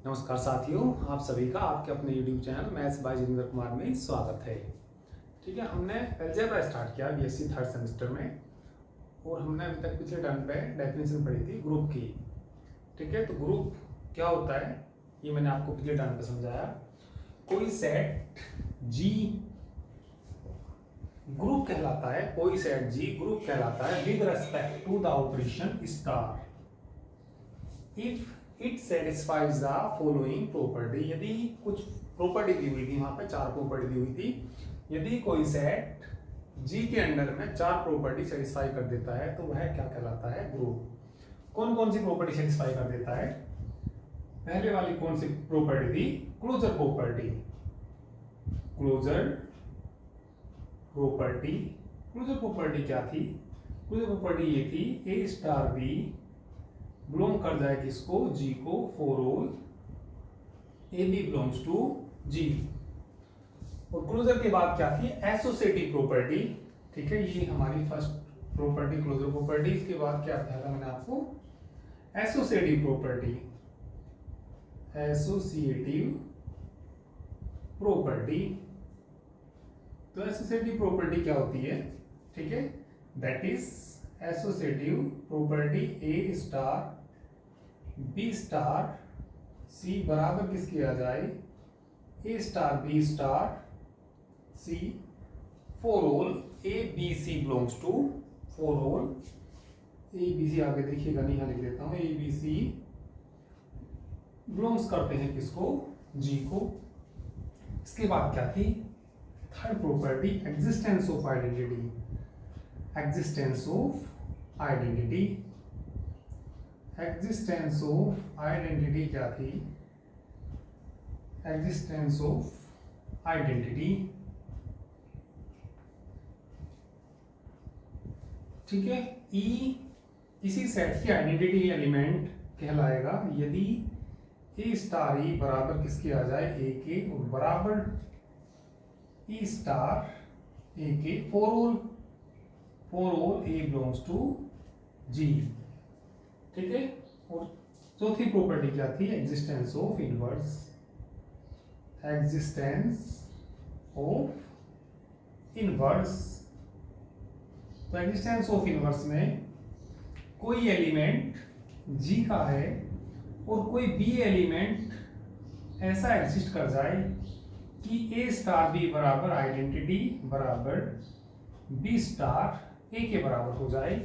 नमस्कार साथियों, आप सभी का आपके अपने YouTube channel maths by Jitendra Kumar में स्वागत है। ठीक है, हमने अलजेब्रा स्टार्ट किया बीएससी थर्ड सेमेस्टर में और हमने अभी तक पिछले टर्म पे डेफिनेशन पढ़ी थी ग्रुप की। ठीक है, तो ग्रुप क्या होता है ये मैंने आपको पिछले टर्म पे समझाया। कोई सेट जी ग्रुप कहलाता है, कोई सेट जी ग्रुप कहलाता है with respect to the operation star if it satisfies the following property. यदि कुछ प्रॉपर्टी दी हुई थी, वहां पे चार प्रॉपर्टी दी हुई थी। यदि कोई सेट जी के अंडर में चार प्रॉपर्टी सेटिस्फाई कर देता है तो वह क्या कहलाता है? ग्रुप। कौन कौन सी प्रॉपर्टी सेटिस्फाई कर देता है? पहले वाली कौन सी प्रॉपर्टी थी? Closure property. Closure property closure property क्या थी? क्लोजर प्रॉपर्टी ये थी ए स्टार बी बिलोंग कर जाए किसको? जी को, for all a b belongs to G. और क्लोजर के बाद क्या थी? Associative property. ठीक है, ये हमारी फर्स्ट प्रॉपर्टी क्लोजर प्रॉपर्टी। इसके बाद क्या था मैंने आपको? Associative property. एसोसिएटिव प्रॉपर्टी, तो एसोसिएटिव प्रॉपर्टी क्या होती है? ठीक है, that is associative property a star b star c बराबर किसकी आ जाए? A star b star c for all a b c belongs to, for all a b c आगे देखिएगा, नहीं यहाँ लिख देता हूं, ए बी सी बिलोंग्स करते हैं किसको? जी को। इसके बाद क्या थी? Third property existence of identity. Existence of identity. Existence of identity क्या थी? Existence of identity. ठीक है, ई किसी सेट की आइडेंटिटी एलिमेंट कहलाएगा यदि ए स्टार ई बराबर किसके आ जाए? ए के, और बराबर ई स्टार ए के for all a belongs to G. ठीक है, और चौथी प्रॉपर्टी क्या थी? Existence of inverse. Existence of inverse, तो एग्जिस्टेंस ऑफ इनवर्स में कोई एलिमेंट जी का है और कोई बी एलिमेंट ऐसा एग्जिस्ट कर जाए कि ए स्टार बी बराबर आइडेंटिटी बराबर बी स्टार ए के बराबर हो जाए।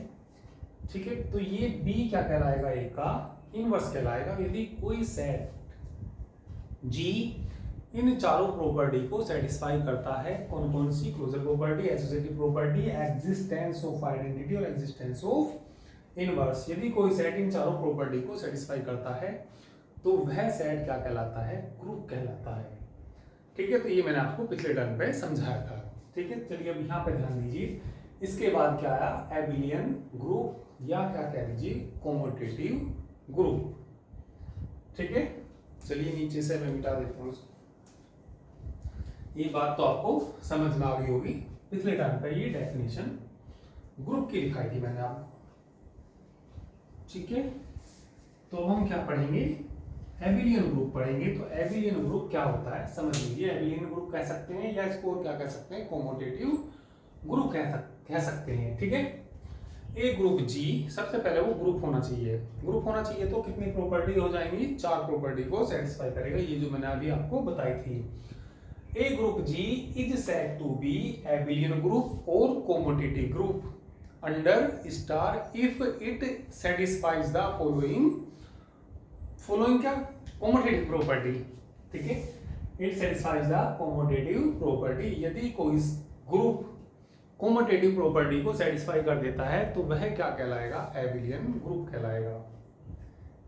ठीक है, तो ये बी क्या कहलाएगा? ए का इनवर्स कहलाएगा यदि कोई सेट जी इन चारों प्रॉपर्टी को सेटिस्फाई करता है। कौन कौन सी? Closure property, associative property, existence of identity और एग्जिस्टेंस ऑफ इनवर्स। यदि कोई सेट इन चारों प्रॉपर्टी को सेटिस्फाई करता है तो वह सेट क्या कहलाता है? ग्रुप कहलाता है। ठीक है, तो ये मैंने आपको पिछले टर्म पे समझाया था। ठीक है, चलिए अब यहाँ पे ध्यान दीजिए। इसके बाद क्या आया? एबिलियन ग्रुप, या क्या कह लीजिए कॉम्यूटेटिव ग्रुप। ठीक है, चलिए नीचे से मैं मिटा देता हूँ इसको। ये बात तो आपको समझ में आ गई होगी। पिछले टाइम पे ये डेफिनेशन ग्रुप की दिखाई थी मैंने आपको। ठीक है, तो हम क्या पढ़ेंगे? एबिलियन ग्रुप पढ़ेंगे। तो एबिलियन ग्रुप क्या होता है समझ लीजिए। एबिलियन ग्रुप कह सकते हैं या इसको क्या कह सकते हैं? कॉम्यूटेटिव ग्रुप कह सकते हैं। ठीक है, ए ग्रुप जी, सबसे पहले वो ग्रुप होना चाहिए। ग्रुप होना चाहिए तो कितनी प्रॉपर्टी हो जाएंगी? चार प्रॉपर्टी को सेटिस्फाई करेगा, ये जो मैंने अभी आपको बताई थी। A group G is said to be abelian group और commutative group under star if it satisfies the following क्या? Commutative property. ठीक है, it satisfies the commutative property. यदि कोई ग्रुप कॉम्यूटेटिव प्रॉपर्टी को सेटिस्फाई कर देता है तो वह क्या कहलाएगा? एबिलियन ग्रुप कहलाएगा।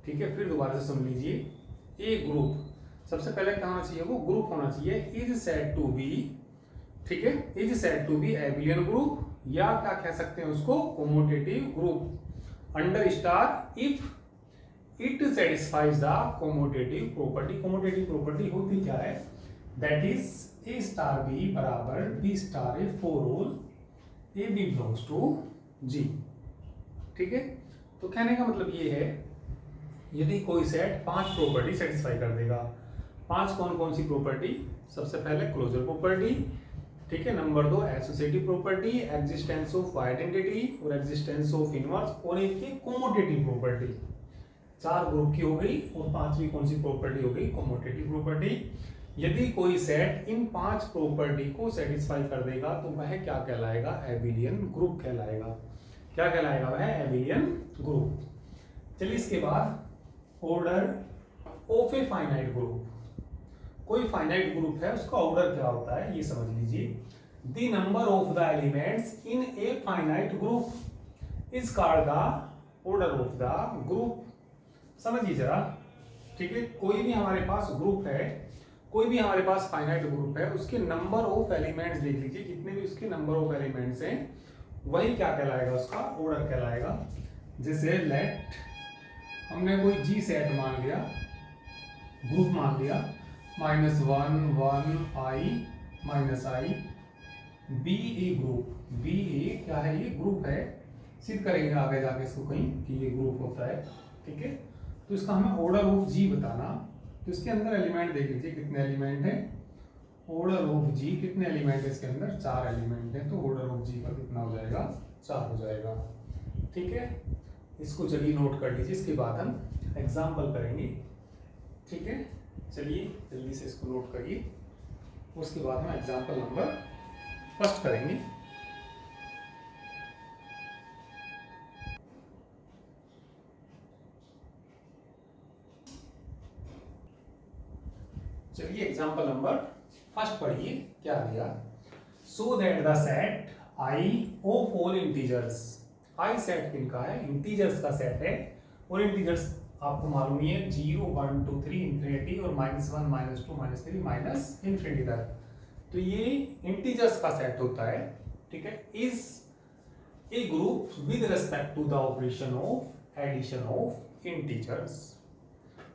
ठीक है, फिर दोबारा से सुन लीजिए। ए ग्रुप सबसे पहले क्या होना चाहिए? वो ग्रुप होना चाहिए। इज सेड टू बी, ठीक है, is said to be abelian group, या क्या कह सकते हैं उसको? Commutative group under star if it satisfies the commutative property. Commutative property होती क्या है? That is a star b बराबर b star a for all a b belongs to G. ठीक है, तो कहने का मतलब ये है यदि कोई सेट 5 प्रॉपर्टी सेटिस्फाई कर देगा। 5 कौन कौन सी प्रॉपर्टी? सबसे पहले क्लोजर प्रॉपर्टी, ठीक है, number 2 associative property, existence of identity और एग्जिस्टेंस ऑफ इनवर्स, और एक की कॉमोटेटिव प्रॉपर्टी। 4 ग्रुप की हो गई, और 5वीं कौन सी प्रॉपर्टी हो गई? Commutative property. यदि कोई सेट इन 5 प्रॉपर्टी को सेटिस्फाई कर देगा तो वह क्या कहलाएगा? एबिलियन ग्रुप कहलाएगा। क्या कहलाएगा वह? Abelian group. चलिए इसके बाद order of a finite group. कोई फाइनाइट ग्रुप है, उसका ऑर्डर क्या होता है ये समझ लीजिए। The number of the elements in a finite group is called the order of the group. समझिए जरा, ठीक है। कोई भी हमारे पास ग्रुप है, कोई भी हमारे पास फाइनाइट ग्रुप है, उसके नंबर ऑफ एलिमेंट्स देख लीजिए, कितने भी उसके नंबर ऑफ एलिमेंट्स हैं, वही क्या कहलाएगा? उसका ऑर्डर कहलाएगा। जैसे लेट हमने कोई जी सेट मान लिया, ग्रुप मान लिया, -1 1 i -i, be a group. Be a क्या है? ये ग्रुप है। सिद्ध करेंगे आगे जाके इसको कहीं कि ये ग्रुप होता है, ठीक है। तो इसका हमें ऑर्डर ऑफ जी बताना। तो इसके अंदर एलिमेंट देख लीजिए, कितने एलिमेंट है? ऑर्डर ऑफ जी कितने एलिमेंट है? इसके अंदर 4 एलिमेंट है, तो ऑर्डर ऑफ जी का कितना हो जाएगा? 4 हो जाएगा, ठीक है। इसको चलिए नोट कर लीजिए, इसके बाद हम एग्जाम्पल करेंगे, ठीक है। चलिए जल्दी से इसको नोट करिए, उसके बाद हम एग्जाम्पल नंबर फर्स्ट करेंगे। चलिए एग्जाम्पल नंबर फर्स्ट पढ़िए, क्या दिया? So that the set I of all integers. I set किनका है? इंटीजर्स का सेट है, और इंटीजर्स आपको मालूम ही है 0 1 2 3 इंफिनिटी, और -1 -2 -3 माइनस इंफिनिटी तक। तो ये इंटीजर्स का सेट होता है, ठीक है। Is a group with respect to the operation of addition of integers.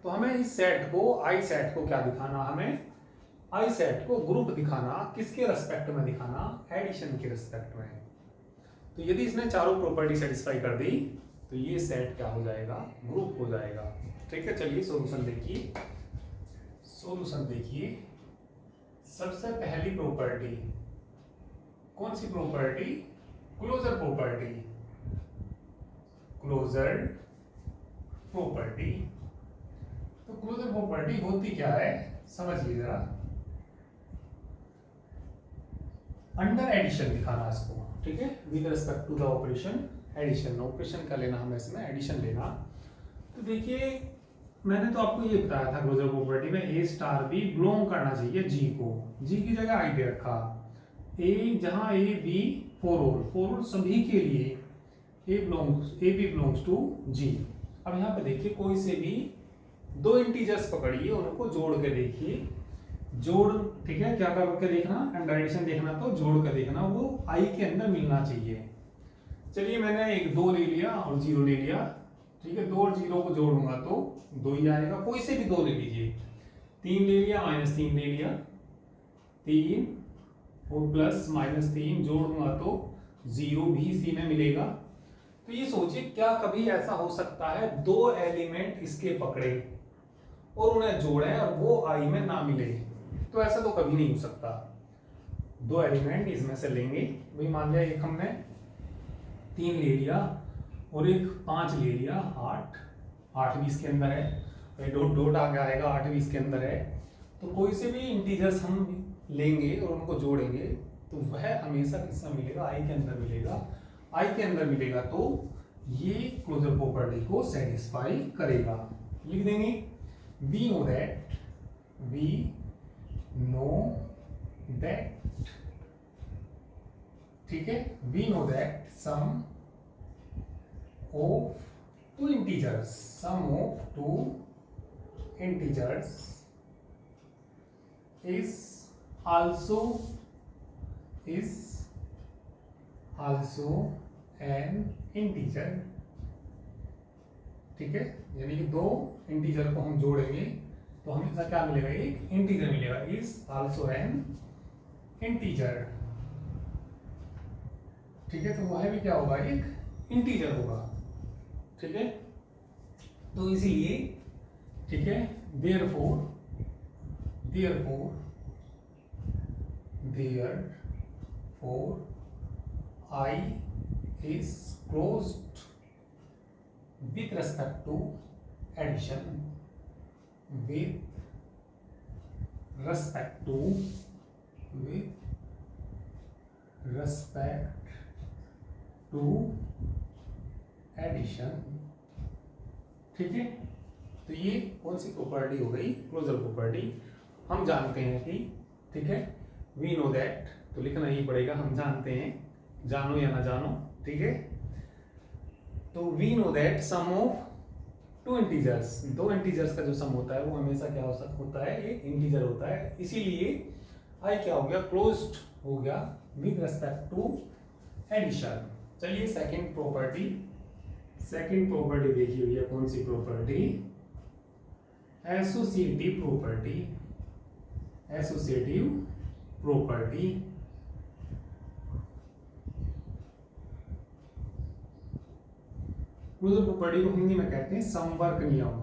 तो हमें इस सेट को, आई सेट को क्या दिखाना? हमें आई सेट को ग्रुप दिखाना, किसके रेस्पेक्ट में दिखाना? एडिशन के रेस्पेक्ट में। तो यदि इसने चारों प्रॉपर्टी सेटिस्फाई कर दी तो ये सेट क्या हो जाएगा? ग्रुप हो जाएगा, ठीक है। चलिए सॉल्यूशन देखिए, सॉल्यूशन देखिए। सबसे पहली प्रॉपर्टी कौन सी property? Closure property. Closure property. तो क्लोजर प्रॉपर्टी होती क्या है समझिए जरा। अंडर एडिशन दिखाना इसको, ठीक है, with respect to the operation addition. Operation का लेना हमें इसमें एडिशन लेना। तो देखिए मैंने तो आपको ये बताया था क्लोजर प्रॉपर्टी में ए स्टार बी बिलोंग करना चाहिए जी को। जी की जगह आई दे रखा, ए जहां ए बी फॉर ऑल सभी के लिए ए बी बिलोंग्स टू जी। अब यहाँ पे देखिए कोई से भी 2 इंटीजर्स पकड़िए, उनको जोड़ के देखिए, जोड़, ठीक है, क्या करके देखना? अंडर एडिशन देखना, तो जोड़ के देखना, वो आई के अंदर मिलना चाहिए। चलिए मैंने एक 2 ले लिया और 0 ले लिया, ठीक है। 2 और 0 को जोड़ूंगा तो 2 ही आएगा। कोई से भी 2 ले लीजिए, 3 ले लिया, -3 ले लिया, 3 और +-3 जोड़ूंगा तो 0 भी इसी में मिलेगा। तो ये सोचिए क्या कभी ऐसा हो सकता है 2 एलिमेंट इसके पकड़े और उन्हें जोड़े और वो आई में ना मिले? तो ऐसा तो कभी नहीं हो सकता। 2 एलिमेंट इसमें से लेंगे, वही मान लिया एक हमने 3 ले लिया और एक 5 ले लिया, 8 भी इसके अंदर है, डॉट डॉट आगे आएगा, 8 भी इसके अंदर है। तो कोई से भी इंटीजर्स हम लेंगे और उनको जोड़ेंगे तो वह हमेशा किसमें मिलेगा? आई के अंदर मिलेगा। आई के अंदर मिलेगा तो ये क्लोजर प्रॉपर्टी को सेटिस्फाई करेगा। लिख देंगे we know that, ठीक है, we know that sum of 2 integers is also an integer, ठीक है। यानी कि 2 इंटीजर को हम जोड़ेंगे तो हमें इसका क्या मिलेगा? एक इंटीजर मिलेगा। इज आल्सो एन इंटीजर, ठीक है। तो वह भी क्या होगा? एक इंटीजर होगा, ठीक है। तो इसीलिए ठीक है, therefore I is closed with respect to addition, with respect to addition। ठीक है, तो ये कौन सी प्रॉपर्टी हो गई, क्लोजर प्रॉपर्टी। हम जानते हैं कि ठीक है, वी नो दैट, तो लिखना ही पड़ेगा, हम जानते हैं, जानो या ना जानो, ठीक है। तो we know that sum of two integers, दो इंटीजर्स का जो सम होता है वो हमेशा क्या होता है, एक इंटीजर होता है। इसीलिए आई क्या हो गया, क्लोज्ड हो गया विद रिस्पेक्ट टू एडिशन। चलिए सेकंड प्रॉपर्टी देखी हुई है, कौन सी property, associative property. Closure property को हिंदी में कहते हैं संवर्ग नियम,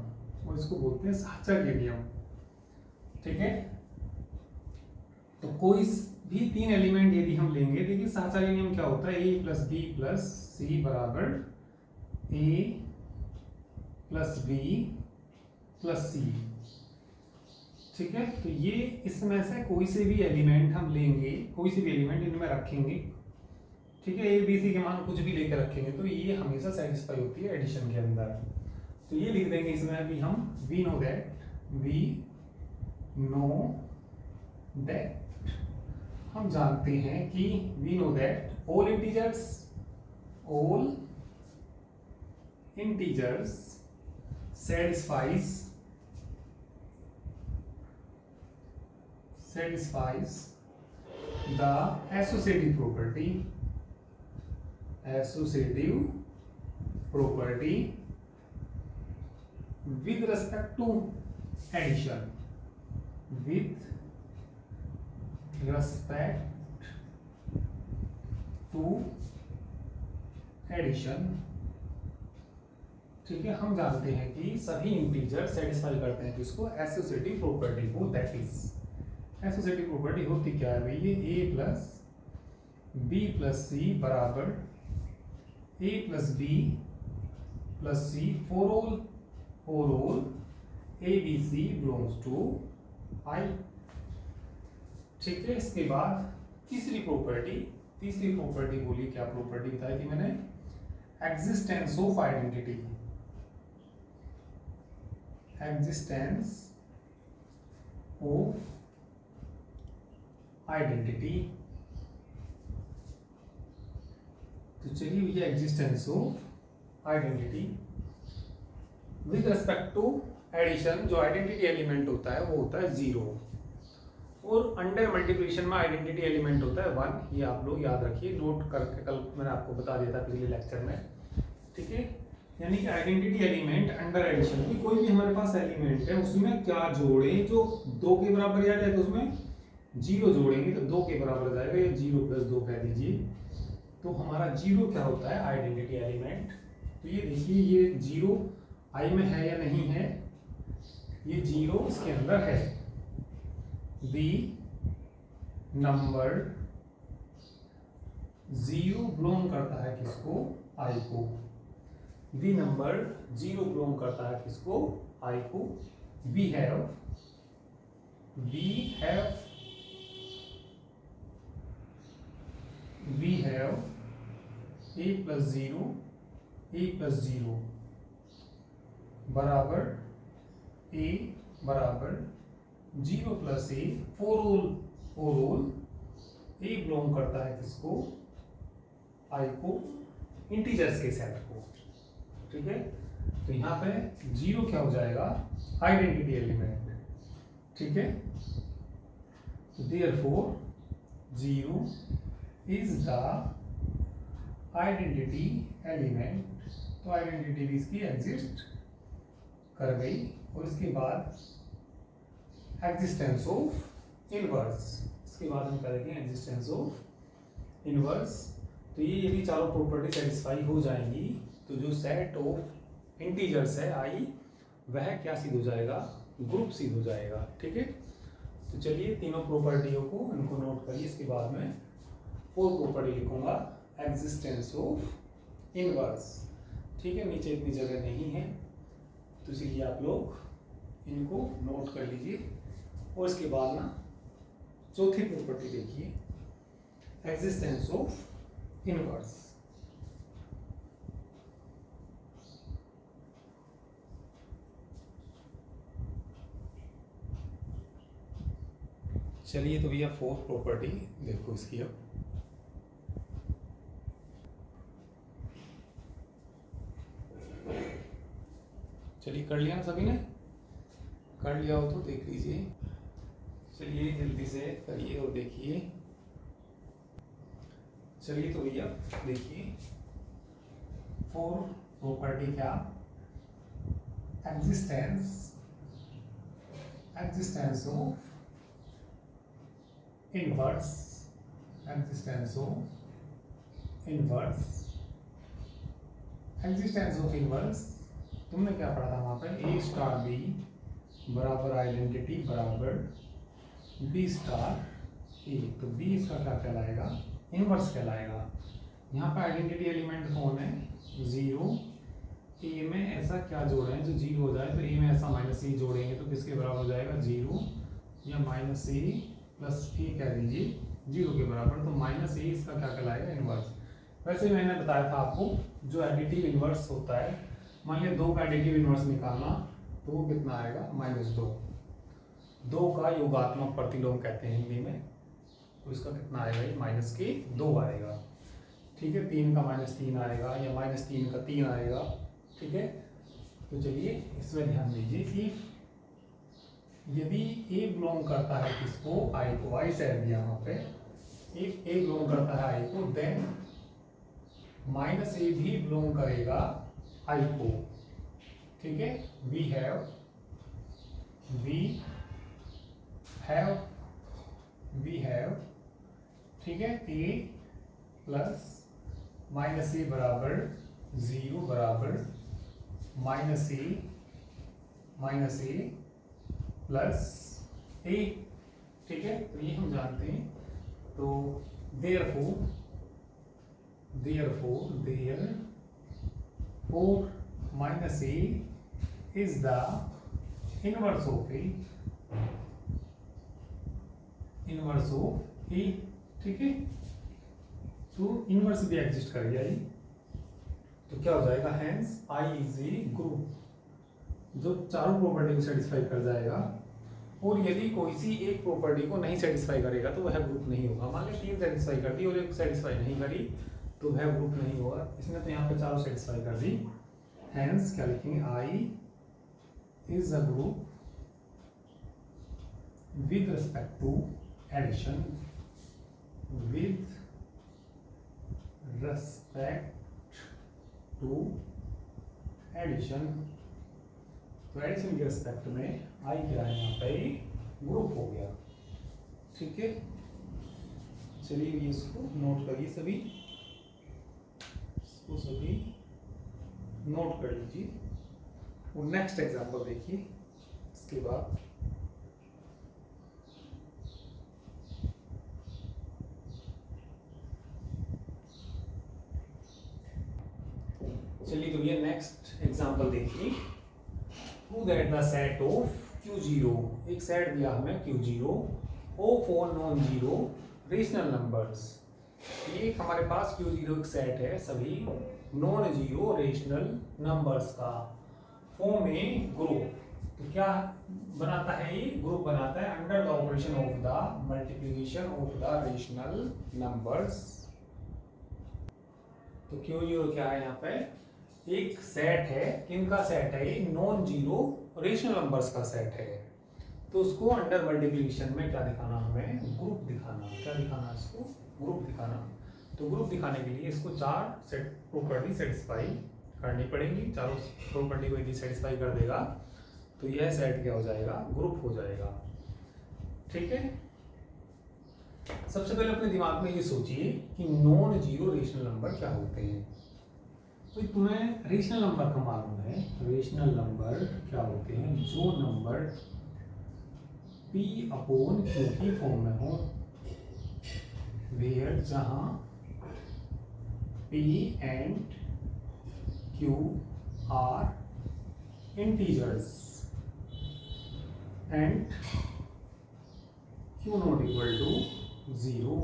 और इसको बोलते हैं साहचर्य नियम। ठीक है, तो कोई भी तीन एलिमेंट यदि हम लेंगे, देखिए साहचर्य नियम क्या होता है, a plus B plus C बराबर a प्लस बी प्लस सी। ठीक है, तो ये इसमें से कोई से भी एलिमेंट हम लेंगे, कोई से भी एलिमेंट इनमें रखेंगे, ठीक है, ए बी सी के मान कुछ भी लेकर रखेंगे, तो ये हमेशा सेटिस्फाई होती है एडिशन के अंदर। तो ये लिख देंगे इसमें अभी हम, वी नो दैट, हम जानते हैं कि we know that all integers satisfies the associative property with respect to addition, ठीक है। हम जानते हैं कि सभी इंटीजर सेटिस्फाई करते हैं किसको, एसोसिएटिव प्रॉपर्टी को। दैट इज एसोसिएटिव प्रॉपर्टी होती क्या है भाई, ये a plus B plus C बराबर a plus B plus C for all a b c belongs to I। ठीक है, इसके बाद तीसरी प्रॉपर्टी बोली, क्या प्रॉपर्टी बताई थी मैंने, एग्जिस्टेंस ऑफ आइडेंटिटी। तो चलिए भैया, existence of identity with respect to addition, जो आइडेंटिटी एलिमेंट होता है वो होता है 0, और अंडर मल्टीप्लिकेशन में आइडेंटिटी एलिमेंट होता है 1। ये आप लोग याद रखिए, नोट करके, कल मैंने आपको बता दिया था पिछले लेक्चर में। ठीक है, यानी कि आइडेंटिटी एलिमेंट अंडर एडिशन की कोई भी हमारे पास एलिमेंट है, उसमें क्या जोड़ें जो 2 के बराबर आ जाए, तो उसमें 0 जोड़ेंगे तो 2 के बराबर आ जाएगा, ये 0 प्लस 2 कह दीजिए। तो हमारा 0 क्या होता है, आइडेंटिटी एलिमेंट। तो ये देखिए, ये 0 आई में है या नहीं है, ये 0 इसके अंदर है। The number 0 बिलोंग करता है किसको, I को। The number 0 बिलोंग करता है किसको, I को। We have a प्लस 0 बराबर a बराबर 0 plus A for all a belong करता है किसको, आई को, इंटीजर्स के सेट को। ठीक है, तो यहाँ पे 0 क्या हो जाएगा, आइडेंटिटी एलिमेंट। ठीक है, तो therefore 0 is the identity element. तो आइडेंटिटी भी इसकी एग्जिस्ट कर गई। और इसके बाद एग्जिस्टेंस ऑफ इनवर्स, इसके बाद हम करेंगे एग्जिस्टेंस ऑफ इनवर्स। तो ये यदि चारों प्रॉपर्टी सेटिस्फाई हो जाएंगी, तो जो सेट ऑफ इंटीजर्स है आई, वह क्या सिद्ध हो जाएगा, ग्रुप सिद्ध हो जाएगा। ठीक है, तो चलिए तीनों प्रॉपर्टियों को इनको नोट करिए। इसके बाद में 4 प्रॉपर्टी लिखूंगा, एग्जिस्टेंस ऑफ इनवर्स। ठीक है, नीचे इतनी जगह नहीं है तो इसलिए आप लोग इनको नोट कर लीजिए। और इसके बाद ना चौथी प्रॉपर्टी देखिए, एग्जिस्टेंस ऑफ इनवर्स। चलिए तो भैया 4 प्रॉपर्टी देखो इसकी। अब चलिए कर लिया ना सभी ने, कर लिया हो तो देख लीजिए। चलिए जल्दी से करिए और देखिए। चलिए तो भैया देखिए 4 प्रॉपर्टी क्या, existence of inverse, existence of inverse. तुमने क्या पढ़ा था वहां पे, ए स्टार बी बराबर आइडेंटिटी बराबर बी स्टार ए। तो बी इसका क्या कहलाएगा, इनवर्स कहलाएगा। यहाँ पे आइडेंटिटी एलिमेंट कौन है, 0। ए में ऐसा क्या जोड़े हैं जो 0 हो जाए, तो ए में ऐसा माइनस ए जोड़ेंगे तो किसके बराबर हो जाएगा, 0 या माइनस ए प्लस ए कह दीजिए 0 के बराबर। तो माइनस ए इसका क्या कहलाएगा, इनवर्स। वैसे मैंने बताया था आपको जो एडिटिव इनवर्स होता है, मान लिया 2 का एडिटिव इनवर्स निकालना तो वो कितना आएगा, -2। 2 का योगात्मक प्रतिलोम कहते हैं हिंदी में, तो इसका कितना आएगा, ये -2 आएगा। ठीक है, 3 का -3 आएगा या -3 का 3 आएगा। ठीक है, तो चलिए इसमें ध्यान दीजिए कि यदि ए बिलोंग करता है किसको, आई को, आई सेट दिया यहाँ पे, if ए बिलोंग करता है आई को, देन -a भी बिलोंग करेगा आई को। ठीक है, वी हैव ठीक है, a प्लस -a बराबर 0 बराबर -a प्लस a। ठीक है, तो ये हम जानते हैं। तो therefore -a is the inverse of a। ठीक है, तो इनवर्स भी एग्जिस्ट कर गया, तो क्या हो जाएगा, hence I is a group जो चारों प्रॉपर्टी को सेटिस्फाई कर जाएगा। और यदि कोई सी एक प्रॉपर्टी को नहीं सेटिस्फाई करेगा तो वह ग्रुप नहीं होगा। मान लीजिए 3 सेटिस्फाई कर दी और एक सेटिस्फाई नहीं करी तो वह ग्रुप नहीं होगा। इसने तो यहाँ पे चारों सेटिस्फाई कर दी, हेंस क्या लिखेंगे, I is a group with respect to addition, with respect to addition. तो एडिशन के रिस्पेक्ट में आई क्या है, यहाँ पे ग्रुप हो गया। ठीक है, चलिए इसको नोट करिए सभी, इसको सभी नोट कर लीजिए और नेक्स्ट एग्जांपल देखिए। इसके बाद चलिए तो ये नेक्स्ट एग्जांपल देखिए, prove that the set of Q0, एक सेट दिया हमें Q0 of all non zero rational numbers. ये हमारे पास Q0 एक सेट है सभी नॉन जीरो रेशनल नंबर्स का, फॉर्म में ग्रुप। तो क्या बनाता है ये, ग्रुप बनाता है under the operation of the multiplication of the rational numbers. तो Q0 क्या है, यहाँ पे एक सेट है, किनका सेट है, ये नॉन जीरो रेशनल नंबर्स का सेट है। तो उसको अंडर मल्टीप्लिकेशन में क्या दिखाना, हमें ग्रुप दिखाना। क्या दिखाना, इसको ग्रुप दिखाना। तो ग्रुप दिखाने के लिए इसको 4 सेट प्रॉपर्टी सेटिस्फाई करनी पड़ेगी। चारों प्रॉपर्टी को यदि सेटिस्फाई कर देगा तो यह सेट क्या हो जाएगा, ग्रुप हो जाएगा। ठीक है, सबसे पहले अपने दिमाग में ये सोचिए कि नॉन जीरो रेशनल नंबर क्या होते हैं। तो तुम्हें रेशनल नंबर का मालूम है। रेशनल नंबर क्या होते हैं? जो नंबर P अपॉन Q की फॉर्म में हो, वेयर जहां P and Q are integers and Q not equal to 0।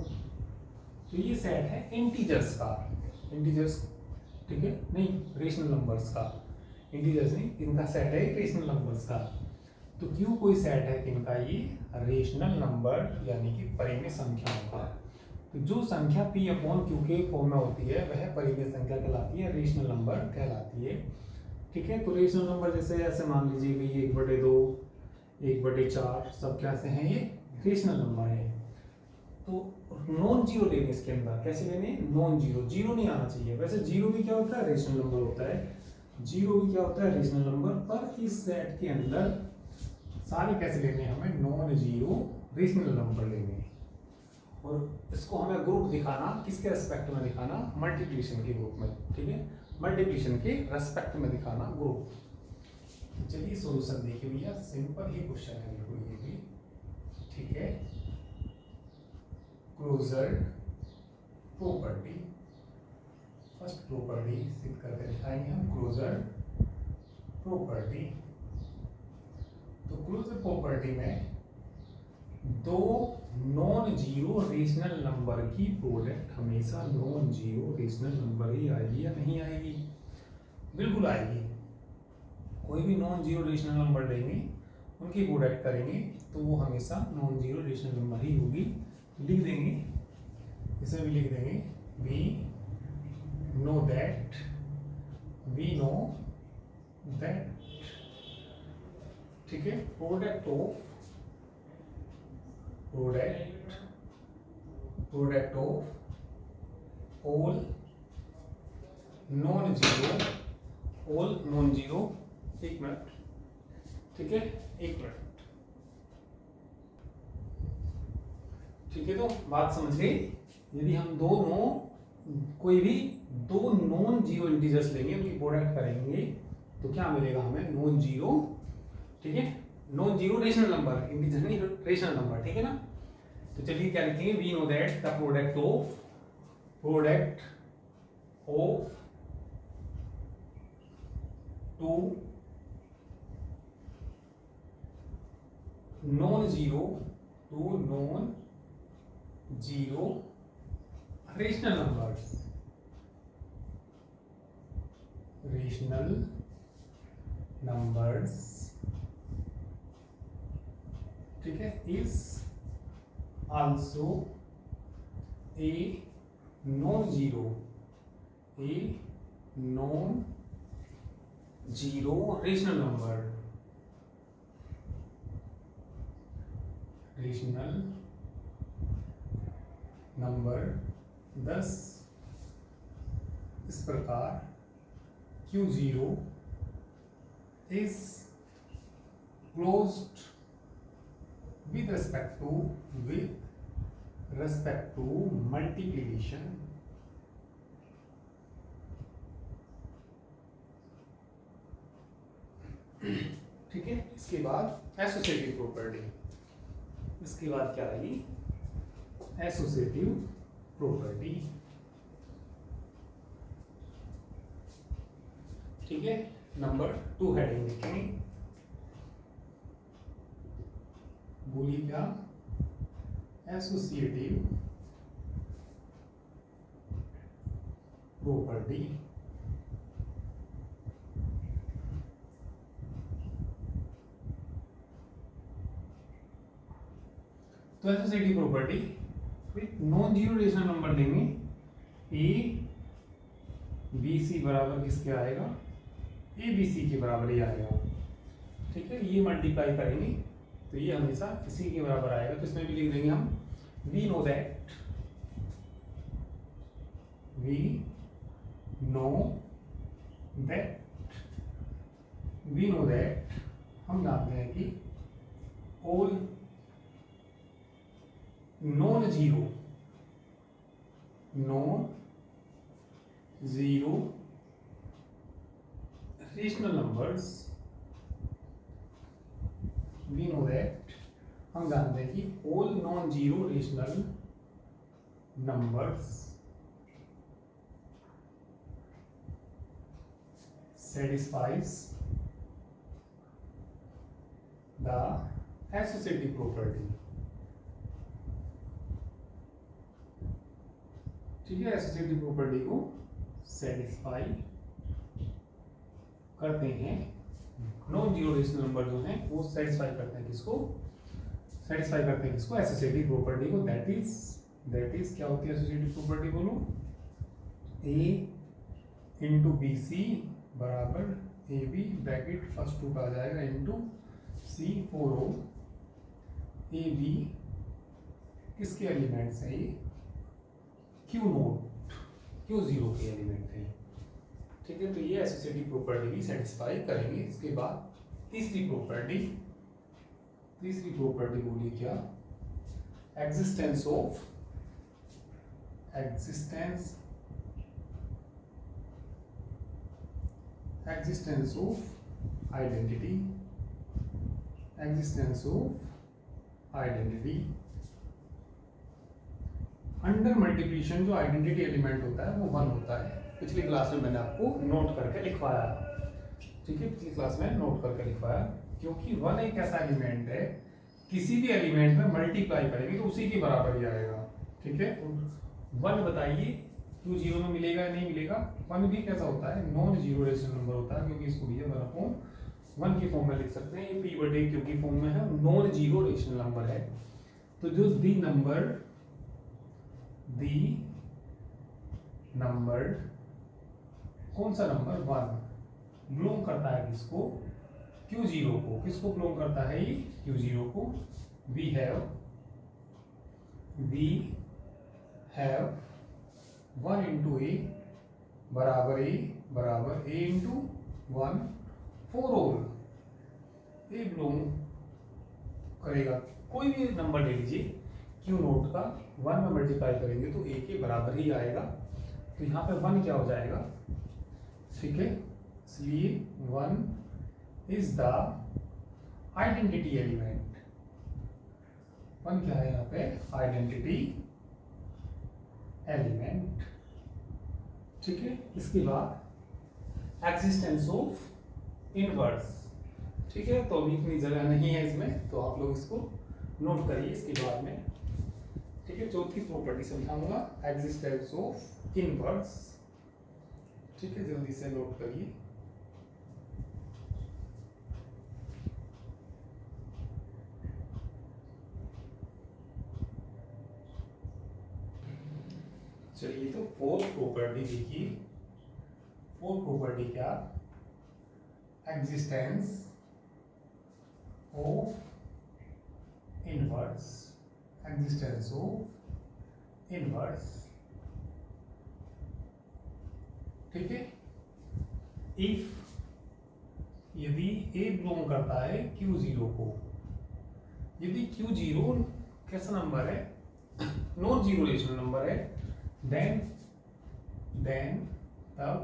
तो ये सेट है इंटीजर्स का। इंटीजर्स, ठीक है, नहीं रेशनल नंबर्स का। इंटीजर्स नहीं, इनका सेट है रेशनल नंबर्स का। तो Q कोई सेट है किनका? ये रेशनल नंबर यानी कि परिमेय संख्याओं का। तो जो संख्या P अपॉन Q के फॉर्म में होती है वह परिमेय संख्या कहलाती है, रेशनल नंबर कहलाती है। ठीक है, तो रेशनल नंबर जैसे ऐसे मान लीजिए कि ये 1/2, 1/4 सब क्या से हैं? ये रेशनल नंबर है। तो नॉन जीरो लेने इसके अंदर, कैसे लेने? नॉन जीरो, जीरो नहीं आना चाहिए। वैसे जीरो भी क्या होता है? रेशनल नंबर होता है। जीरो भी क्या होता है? Rational number. पर इस सेट के अंदर सारे कैसे लेने हैं? हमें नॉन जीरो रेशनल नंबर लेने हैं। और इसको हमें ग्रुप दिखाना, किसके रेस्पेक्ट में दिखाना? मल्टीप्लिकेशन के ग्रुप में। ठीक है, मल्टीप्लिकेशन के रेस्पेक्ट में दिखाना ग्रुप। चलिए सॉल्यूशन देखिए भैया, सिंपल ही क्वेश्चन है बिल्कुल ये भी। ठीक है, क्लोजर प्रॉपर्टी, फर्स्ट प्रॉपर्टी सिद्ध करके दिखाएंगे हम, क्लोजर प्रॉपर्टी। तो क्लोजर प्रॉपर्टी में दो नॉन जीरो रेशनल नंबर की प्रोडक्ट हमेशा नॉन जीरो रेशनल नंबर ही आएगी या नहीं आएगी? बिल्कुल आएगी। कोई भी नॉन जीरो रेशनल नंबर लेंगे, उनकी प्रोडक्ट करेंगे तो वो हमेशा नॉन जीरो रेशनल नंबर ही होगी। लिख देंगे, इसमें भी लिख देंगे, we know that, we know that. ठीक है, product of all non zero, एक मिनट, ठीक है, एक मिनट। ठीक है, तो बात समझ गई। यदि हम कोई भी दो नॉन जीरो इंटीजर्स लेंगे, उनकी प्रोडक्ट करेंगे तो क्या मिलेगा हमें? Non zero. ठीक है, non zero rational number, integer नहीं रेशनल नंबर। ठीक है ना? तो चलिए क्या लिखेंगे? We know that the product of two non zero rational numbers, ठीक है, is also a non zero rational number. thus इस प्रकार Q0 is closed with respect to multiplication ठीक है। इसके बाद एसोसिएटिव प्रॉपर्टी, इसके बाद क्या आएगी? Associative property. ठीक है, नंबर 2 हेडिंग लिखेंगे। बोलिए क्या? Associative property. तो associative property non zero rational number लेंगे, ए बी सी बराबर किसके आएगा? ए बी सी के बराबर ही आएगा। ठीक है, ये मल्टीप्लाई करेंगे तो ये हमेशा इसी के बराबर आएगा। तो इसमें भी लिख देंगे हम, वी नो दैट हम जानते हैं कि all non zero rational numbers, we know that, हम जानते हैं कि all non zero rational numbers satisfies the associative property। ठीक है, एसोसिएटिव प्रॉपर्टी को सेटिस्फाई करते हैं नॉन जीरो रेशनल नंबर जो हैं वो सेटिस्फाई करते हैं किसको, सेटिस्फाई करते हैं किसको, एसोसिएटिव प्रॉपर्टी को। दैट इज क्या होती है एसोसिएटिव प्रॉपर्टी, बोलो, ए इंटू बी सी बराबर A B, bracket first two का आ जाएगा इंटू सी 4 ए बी किसके एलिमेंट्स हैं, ये क्यू नोट, क्यू जीरो के एलिमेंट हैं। ठीक है, तो ये एसोसिएटिव प्रॉपर्टी भी सेटिस्फाई करेंगे। इसके बाद तीसरी प्रॉपर्टी बोली क्या, existence of identity. Under multiplication जो आइडेंटिटी एलिमेंट होता है वो 1 होता है। पिछली क्लास में मैंने आपको नोट करके लिखवाया, ठीक है, पिछली क्लास में नोट करके लिखवाया, क्योंकि 1 एक ऐसा एलिमेंट है किसी भी एलिमेंट में मल्टीप्लाई करेंगे तो उसी के बराबर ही आएगा। ठीक है, 1 बताइए क्यों जीरो में मिलेगा या नहीं मिलेगा। 1 भी कैसा होता है, नॉन जीरो रेशनल नंबर होता है, क्योंकि इसको भी 1/1 की फॉर्म में लिख सकते हैं, ये p/a क्यों की फॉर्म में है, नॉन जीरो रेशनल नंबर है। तो जो दी नंबर कौन सा नंबर, 1 बिलोंग करता है किसको, Q0 को। किसको बिलोंग करता है ये, Q0 को। वी हैव 1 इंटू ए बराबर a into 1 for all. A belong करेगा, कोई भी नंबर ले लीजिए क्यू नोट का, 1 में मल्टीप्लाई करेंगे तो ए के बराबर ही आएगा। तो यहाँ पे 1 क्या हो जाएगा, ठीक है, इसलिए 1 इज द आइडेंटिटी एलिमेंट। 1 क्या है यहाँ पे, आइडेंटिटी एलिमेंट। ठीक है, इसके बाद एग्जिस्टेंस ऑफ इनवर्स। ठीक है, तो अभी इतनी जगह नहीं है इसमें, तो आप लोग इसको नोट करिए इसके बाद में। ठीक है, चौथी प्रॉपर्टी समझाऊंगा, एग्जिस्टेंस ऑफ इनवर्स। ठीक है, जल्दी से नोट करिए। चलिए, तो फोर्थ प्रॉपर्टी देखिए। फोर्थ प्रॉपर्टी क्या, existence of inverse. Existence of inverse. ठीक है, इफ यदि ए बिलोंग करता है Q0 को, यदि Q0 कैसा नंबर है, नॉन जीरो रेशनल नंबर है, देन तब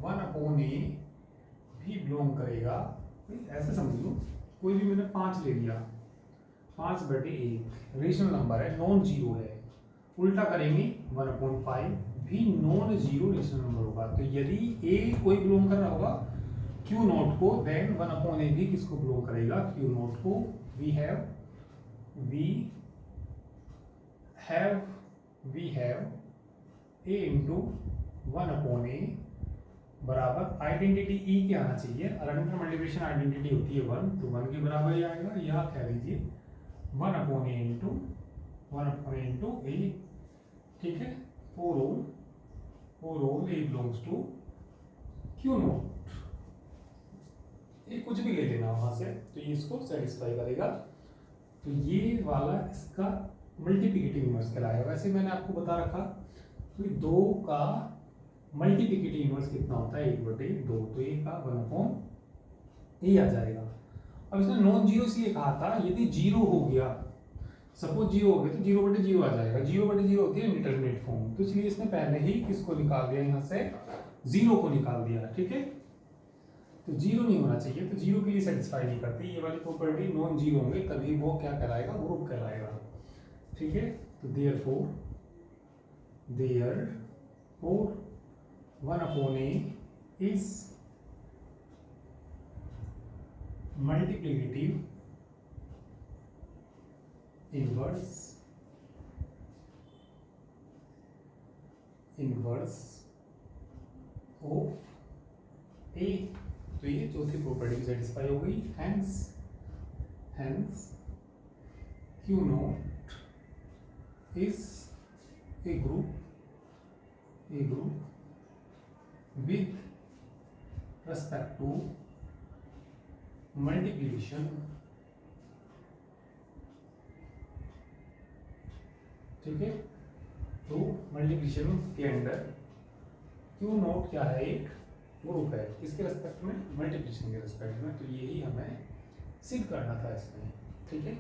1/a भी बिलोंग करेगा। ऐसे समझ लो, कोई भी मैंने 5 ले लिया, 5/1 रेशनल नंबर है, नॉन जीरो है, उल्टा करेंगे 1/5 भी नॉन जीरो रेशनल नंबर होगा। तो यदि a कोई बिलोंग कर रहा होगा Q0 को, देन 1/a भी किसको बिलोंग करेगा, Q0 को। We have a into 1/a बराबर आइडेंटिटी ई क्या आना चाहिए, अंडर मल्टीप्लिकेशन आइडेंटिटी होती है 1, तो 1 के बराबर ही आएगा, या कह दीजिए 1/a इंटू a। ठीक है, for all a belongs to Q0। ये कुछ भी ले लेना वहां से, तो ये इसको सेटिस्फाई करेगा। तो ये वाला इसका मल्टीप्लिकेटिव इनवर्स कहलाएगा। वैसे मैंने आपको बता रखा कि 2 का मल्टीप्लिकेटिव इनवर्स कितना होता है, 1/2, तो ये का 1/a आ जाएगा। अब इसने नॉन जीरो इसलिए कहा था, यदि जीरो हो गया, सपोज जीरो हो गया तो 0/0 आ जाएगा। 0/0 होती है इंटरमीडिएट फॉर्म, तो इसलिए इसने पहले ही किसको निकाल दिया, यहाँ से 0 को निकाल दिया। ठीक है, तो जीरो नहीं होना चाहिए, तो जीरो के लिए सेटिस्फाई नहीं करती ये वाली प्रॉपर्टी, नॉन जीरो होंगे तभी वो क्या कहलाएगा, ग्रुप कहलाएगा। ठीक है, तो therefore 1/a is multiplicative inverse of a. तो ये चौथी प्रॉपर्टी सेटिस्फाई हो गई। Hence Q not is a group with respect to multiplication। ठीक है, तो मल्टीप्लिकेशन के अंदर क्यू नोट क्या है, एक ग्रुप है, किसके रेस्पेक्ट में, मल्टीप्लिकेशन के रेस्पेक्ट में। तो यही हमें सिद्ध करना था इसमें। ठीक है,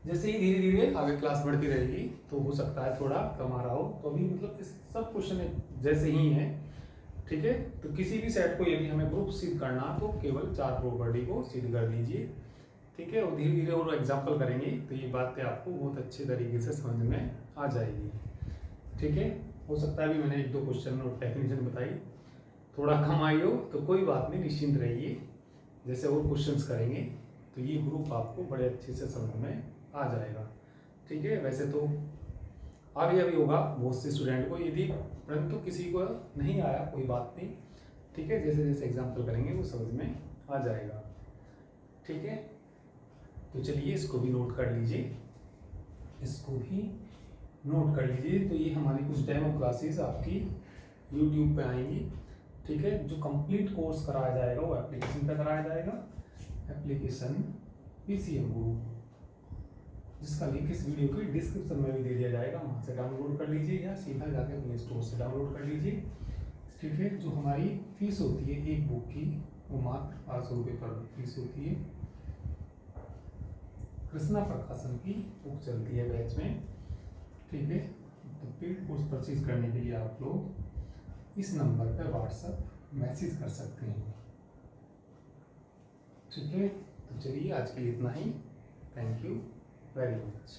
जैसे ही धीरे धीरे आगे क्लास बढ़ती रहेगी तो हो सकता है थोड़ा कम आ रहा हो, तो अभी मतलब इस सब क्वेश्चन जैसे ही हैं। ठीक है, तो किसी भी सेट को यदि हमें ग्रुप सिद्ध करना तो केवल 4 प्रॉपर्टी को सिद्ध कर लीजिए। ठीक है, और धीरे धीरे और एग्जाम्पल करेंगे तो ये बातें आपको बहुत अच्छे तरीके से समझ में आ जाएगी। ठीक है, हो सकता है अभी मैंने 1-2 क्वेश्चन और डेफिनेशन बताई, थोड़ा कम आई हो तो कोई बात नहीं, निश्चिंत रहिए। जैसे और क्वेश्चंस करेंगे तो ये ग्रुप आपको बड़े अच्छे से समझ में आ जाएगा। ठीक है, वैसे तो आगे अभी होगा बहुत से स्टूडेंट को, यदि परंतु किसी को नहीं आया कोई बात नहीं। ठीक है, जैसे जैसे एग्जाम्पल करेंगे वो समझ में आ जाएगा। ठीक है, तो चलिए इसको भी नोट कर लीजिए, तो ये हमारी कुछ डेमो क्लासेस आपकी YouTube पे आएंगी। ठीक है, जो कंप्लीट कोर्स कराया जाएगा वो एप्लीकेशन पे कराया जाएगा, एप्लीकेशन PCM गुरु, जिसका लिंक इस वीडियो के डिस्क्रिप्शन में भी दे दिया जाएगा, वहाँ से डाउनलोड कर लीजिए या सीधा जाके प्ले स्टोर से डाउनलोड कर लीजिए। ठीक है, जो हमारी फीस होती है एक बुक की वो मात्र 500 रुपये पर फीस होती है। कृष्णा प्रकाशन की बुक चलती है बैच में। ठीक है, तो पेड कोर्स परचेज करने के लिए आप लोग इस नंबर पर व्हाट्सएप मैसेज कर सकते हैं। ठीक है, तो चलिए आज के लिए इतना ही। Thank you very much।